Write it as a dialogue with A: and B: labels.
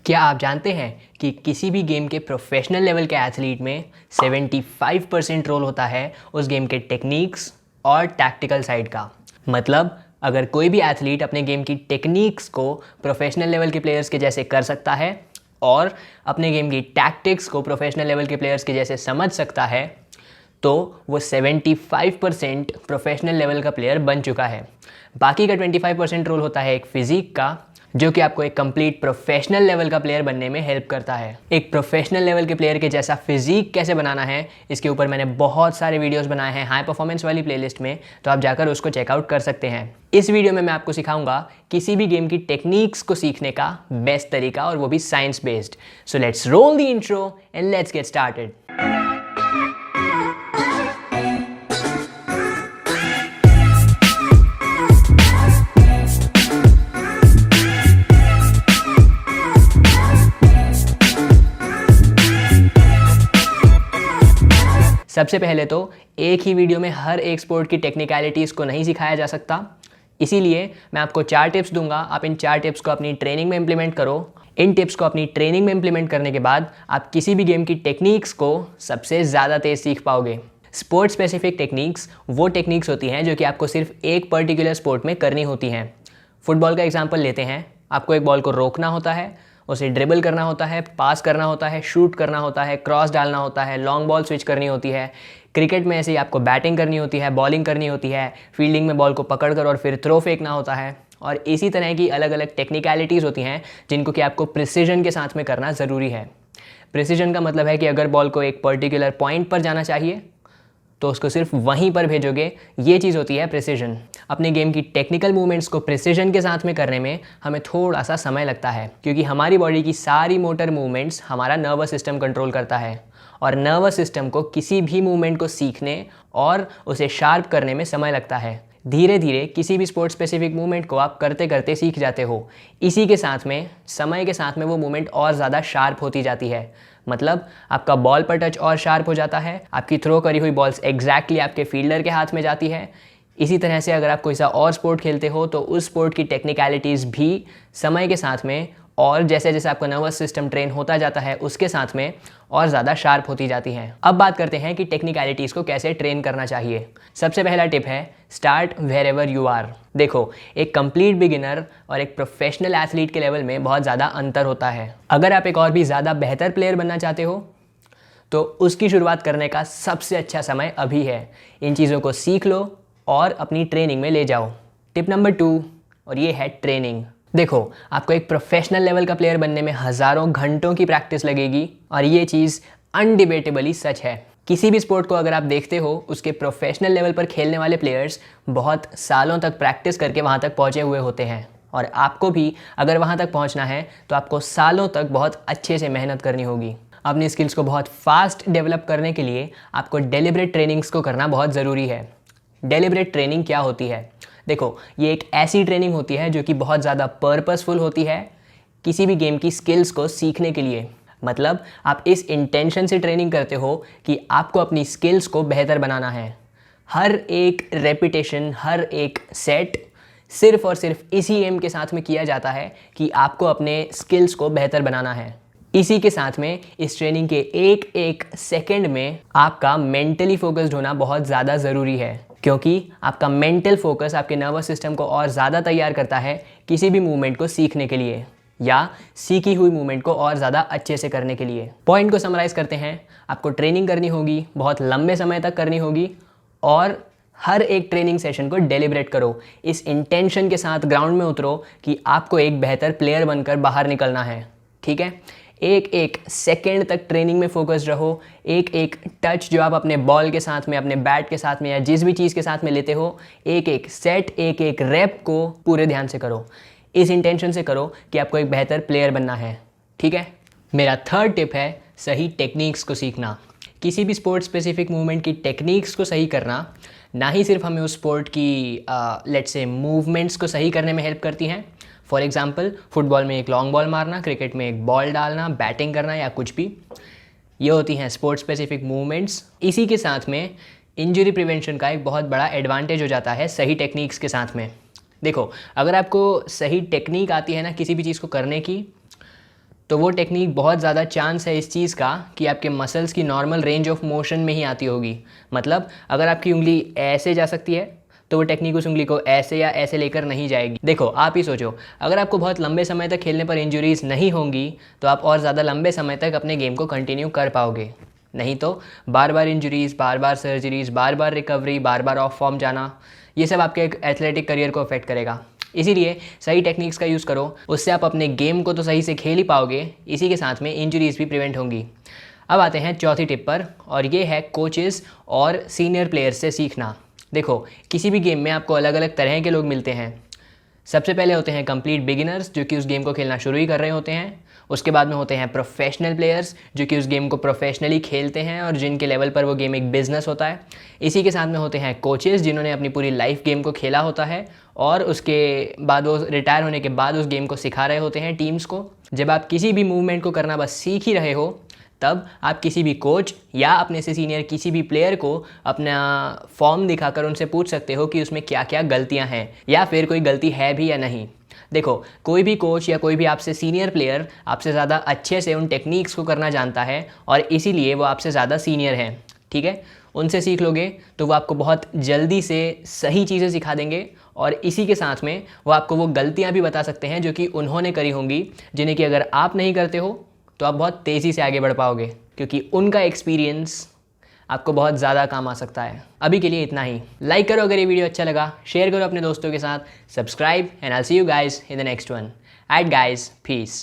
A: क्या आप जानते हैं कि किसी भी गेम के प्रोफेशनल लेवल के एथलीट में 75% रोल होता है उस गेम के टेक्निक्स और टैक्टिकल साइड का। मतलब अगर कोई भी एथलीट अपने गेम की टेक्निक्स को प्रोफेशनल लेवल के प्लेयर्स के जैसे कर सकता है और अपने गेम की टैक्टिक्स को प्रोफेशनल लेवल के प्लेयर्स के जैसे समझ सकता है, तो वो 75% प्रोफेशनल लेवल का प्लेयर बन चुका है। बाकी का 25% रोल होता है एक फिजिक का, जो कि आपको एक कंप्लीट प्रोफेशनल लेवल का प्लेयर बनने में हेल्प करता है। एक प्रोफेशनल लेवल के प्लेयर के जैसा फिजिक कैसे बनाना है, इसके ऊपर मैंने बहुत सारे वीडियोस बनाए हैं हाई परफॉर्मेंस वाली प्लेलिस्ट में, तो आप जाकर उसको चेकआउट कर सकते हैं। इस वीडियो में मैं आपको सिखाऊंगा किसी भी गेम की टेक्निक्स को सीखने का बेस्ट तरीका, और वो भी science based. So let's roll the intro and let's get started. सबसे पहले तो एक ही वीडियो में हर एक स्पोर्ट की टेक्निकलिटीज़ को नहीं सिखाया जा सकता, इसीलिए मैं आपको 4 टिप्स दूंगा। आप इन 4 टिप्स को अपनी ट्रेनिंग में इंप्लीमेंट करो। इन टिप्स को अपनी ट्रेनिंग में इंप्लीमेंट करने के बाद आप किसी भी गेम की टेक्निक्स को सबसे ज़्यादा तेज़ सीख पाओगे। स्पोर्ट स्पेसिफिक टेक्निक्स वो टेक्निक्स होती हैं जो कि आपको सिर्फ एक पर्टिकुलर स्पोर्ट में करनी होती हैं। फुटबॉल का एग्जाम्पल लेते हैं। आपको एक बॉल को रोकना होता है, उसे ड्रिबल करना होता है, पास करना होता है, शूट करना होता है, क्रॉस डालना होता है, लॉन्ग बॉल स्विच करनी होती है। क्रिकेट में ऐसे ही आपको बैटिंग करनी होती है, बॉलिंग करनी होती है, फील्डिंग में बॉल को पकड़कर और फिर थ्रो फेंकना होता है। और इसी तरह की अलग अलग टेक्निकलिटीज़ होती हैं जिनको कि आपको प्रिसीजन के साथ में करना ज़रूरी है। प्रिसीजन का मतलब है कि अगर बॉल को एक पर्टिकुलर पॉइंट पर जाना चाहिए तो उसको सिर्फ वहीं पर भेजोगे, ये चीज़ होती है प्रिसीजन। अपने गेम की टेक्निकल मूवमेंट्स को प्रिसीजन के साथ में करने में हमें थोड़ा सा समय लगता है, क्योंकि हमारी बॉडी की सारी मोटर मूवमेंट्स हमारा नर्वस सिस्टम कंट्रोल करता है, और नर्वस सिस्टम को किसी भी मूवमेंट को सीखने और उसे शार्प करने में समय लगता है। धीरे धीरे किसी भी स्पोर्ट स्पेसिफिक मूवमेंट को आप करते करते सीख जाते हो। इसी के साथ में समय के साथ में वो मूवमेंट और ज़्यादा शार्प होती जाती है। मतलब आपका बॉल पर टच और शार्प हो जाता है, आपकी थ्रो करी हुई बॉल्स एग्जैक्टली आपके फील्डर के हाथ में जाती है। इसी तरह से अगर आप कोई सा और स्पोर्ट खेलते हो तो उस स्पोर्ट की टेक्निकलिटीज़ भी समय के साथ में और जैसे जैसे आपका नर्वस सिस्टम ट्रेन होता जाता है उसके साथ में और ज़्यादा शार्प होती जाती हैं। अब बात करते हैं कि टेक्निकलिटीज़ को कैसे ट्रेन करना चाहिए। सबसे पहला टिप है start wherever you are. देखो, एक कंप्लीट बिगिनर और एक प्रोफेशनल एथलीट के लेवल में बहुत ज़्यादा अंतर होता है। अगर आप एक और भी ज़्यादा बेहतर प्लेयर बनना चाहते हो तो उसकी शुरुआत करने का सबसे अच्छा समय अभी है। इन चीज़ों को सीख लो और अपनी ट्रेनिंग में ले जाओ। टिप नंबर 2, और ये है ट्रेनिंग। देखो, आपको एक प्रोफेशनल लेवल का प्लेयर बनने में हज़ारों घंटों की प्रैक्टिस लगेगी, और ये चीज़ अनडिबेटेबली सच है। किसी भी स्पोर्ट को अगर आप देखते हो, उसके प्रोफेशनल लेवल पर खेलने वाले प्लेयर्स बहुत सालों तक प्रैक्टिस करके वहाँ तक पहुँचे हुए होते हैं, और आपको भी अगर वहाँ तक पहुँचना है तो आपको सालों तक बहुत अच्छे से मेहनत करनी होगी। अपनी स्किल्स को बहुत फास्ट डेवलप करने के लिए आपको डेलिब्रेट ट्रेनिंग्स को करना बहुत ज़रूरी है। डेलिब्रेट ट्रेनिंग क्या होती है? देखो, ये एक ऐसी ट्रेनिंग होती है जो कि बहुत ज़्यादा पर्पसफुल होती है किसी भी गेम की स्किल्स को सीखने के लिए। मतलब आप इस इंटेंशन से ट्रेनिंग करते हो कि आपको अपनी स्किल्स को बेहतर बनाना है। हर एक रेपिटेशन, हर एक सेट सिर्फ और सिर्फ इसी एम के साथ में किया जाता है कि आपको अपने स्किल्स को बेहतर बनाना है। इसी के साथ में इस ट्रेनिंग के एक एक सेकंड में आपका मेंटली फोकस्ड होना बहुत ज़्यादा ज़रूरी है, क्योंकि आपका मेंटल फोकस आपके नर्वस सिस्टम को और ज़्यादा तैयार करता है किसी भी मूवमेंट को सीखने के लिए या सीखी हुई मूवमेंट को और ज़्यादा अच्छे से करने के लिए। पॉइंट को समराइज़ करते हैं। आपको ट्रेनिंग करनी होगी, बहुत लंबे समय तक करनी होगी, और हर एक ट्रेनिंग सेशन को डेलिब्रेट करो। इस इंटेंशन के साथ ग्राउंड में उतरो कि आपको एक बेहतर प्लेयर बनकर बाहर निकलना है। ठीक है? एक एक सेकेंड तक ट्रेनिंग में फोकस्ड रहो। एक एक टच जो आप अपने बॉल के साथ में, अपने बैट के साथ में या जिस भी चीज़ के साथ में लेते हो, एक एक सेट, एक एक रैप को पूरे ध्यान से करो। इस इंटेंशन से करो कि आपको एक बेहतर प्लेयर बनना है। ठीक है? मेरा 3rd टिप है सही टेक्निक्स को सीखना। किसी भी स्पोर्ट स्पेसिफिक मूवमेंट की टेक्निक्स को सही करना ना ही सिर्फ हमें उस स्पोर्ट की लेट्स से मूवमेंट्स को सही करने में हेल्प करती हैं। फॉर एग्जांपल, फुटबॉल में एक लॉन्ग बॉल मारना, क्रिकेट में एक बॉल डालना, बैटिंग करना या कुछ भी, ये होती हैं स्पोर्ट स्पेसिफिक मूवमेंट्स। इसी के साथ में इंजरी प्रिवेंशन का एक बहुत बड़ा एडवांटेज हो जाता है सही टेक्निक्स के साथ में। देखो, अगर आपको सही टेक्निक आती है ना किसी भी चीज़ को करने की, तो वो टेक्निक बहुत ज़्यादा चांस है इस चीज़ का कि आपके मसल्स की नॉर्मल रेंज ऑफ मोशन में ही आती होगी। मतलब अगर आपकी उंगली ऐसे जा सकती है तो वो टेक्निक उस उंगली को ऐसे या ऐसे लेकर नहीं जाएगी। देखो आप ही सोचो, अगर आपको बहुत लंबे समय तक खेलने पर इंजरीज नहीं होंगी तो आप और ज़्यादा लंबे समय तक अपने गेम को कंटिन्यू कर पाओगे। नहीं तो बार बार इंजरीज, बार बार सर्जरीज, बार बार रिकवरी, बार बार ऑफ फॉर्म जाना, ये सब आपके एथलेटिक करियर को अफेक्ट करेगा। इसीलिए सही टेक्निक्स का यूज़ करो, उससे आप अपने गेम को तो सही से खेल ही पाओगे, इसी के साथ में इंजरीज भी प्रिवेंट होंगी। अब आते हैं चौथी टिप पर, और ये है कोचेस और सीनियर प्लेयर्स से सीखना। देखो किसी भी गेम में आपको अलग अलग तरह के लोग मिलते हैं। सबसे पहले होते हैं कंप्लीट बिगिनर्स जो कि उस गेम को खेलना शुरू ही कर रहे होते हैं। उसके बाद में होते हैं प्रोफेशनल प्लेयर्स जो कि उस गेम को प्रोफेशनली खेलते हैं और जिनके लेवल पर वो गेम एक बिजनेस होता है। इसी के साथ में होते हैं कोचेस जिन्होंने अपनी पूरी लाइफ गेम को खेला होता है और उसके बाद वो रिटायर होने के बाद उस गेम को सिखा रहे होते हैं टीम्स को। जब आप किसी भी मूवमेंट को करना बस सीख ही रहे हो तब आप किसी भी कोच या अपने से सीनियर किसी भी प्लेयर को अपना फॉर्म दिखाकर उनसे पूछ सकते हो कि उसमें क्या क्या गलतियां हैं या फिर कोई गलती है भी या नहीं। देखो कोई भी कोच या कोई भी आपसे सीनियर प्लेयर आपसे ज़्यादा अच्छे से उन टेक्निक्स को करना जानता है और इसीलिए वो आपसे ज़्यादा सीनियर हैं। ठीक है, उनसे सीख लोगे तो वो आपको बहुत जल्दी से सही चीज़ें सिखा देंगे और इसी के साथ में वो आपको वो गलतियाँ भी बता सकते हैं जो कि उन्होंने करी होंगी, जिन्हें कि अगर आप नहीं करते हो तो आप बहुत तेज़ी से आगे बढ़ पाओगे, क्योंकि उनका एक्सपीरियंस आपको बहुत ज़्यादा काम आ सकता है। अभी के लिए इतना ही। लाइक करो अगर ये वीडियो अच्छा लगा, शेयर करो अपने दोस्तों के साथ, subscribe, and I see you guys in the next one. At guys, piece.